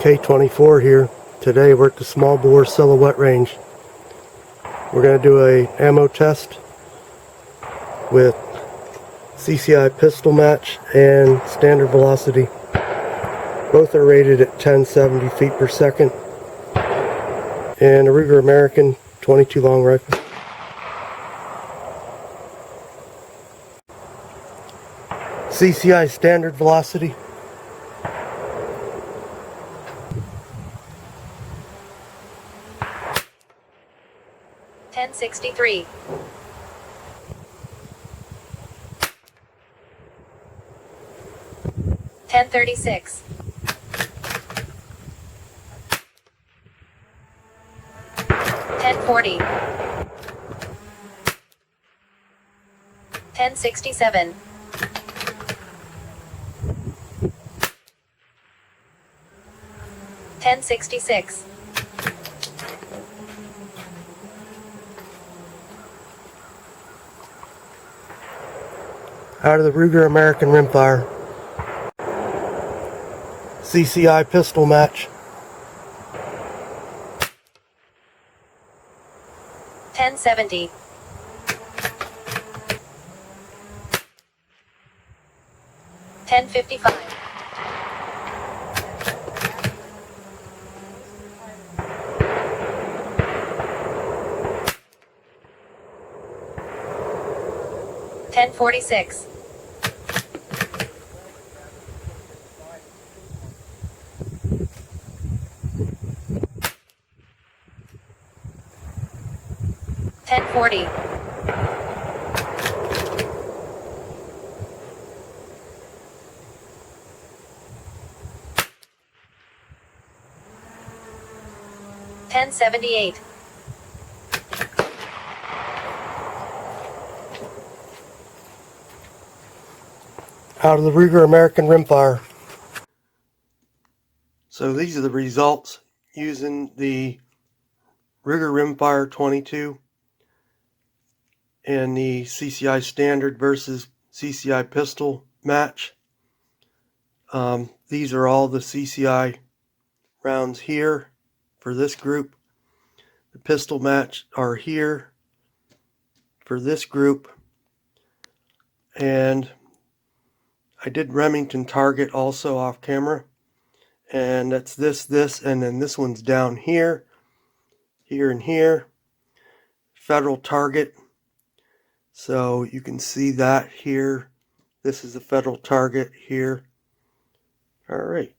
K24 here. Today we're at the small bore silhouette range. We're going to do a ammo test with CCI pistol match and standard velocity. Both are rated at 1070 feet per second. And a Ruger American 22 long rifle. CCI standard velocity. $10.63. $10.36. $10.40. $10.67. $10.66. Out of the Ruger American Rimfire. CCI pistol match. $10.70. $10.55. $10.46. $10.40. $10.78. Out of the Ruger American Rimfire. So these are the results using the Ruger Rimfire 22 and the CCI standard versus CCI pistol match. These are all the CCI rounds here for this group. The pistol match are here for this group. And I did Remington target also off camera. And that's this, and then this one's down here, here and here. Federal target. So you can see that here. This is the federal target here. All right.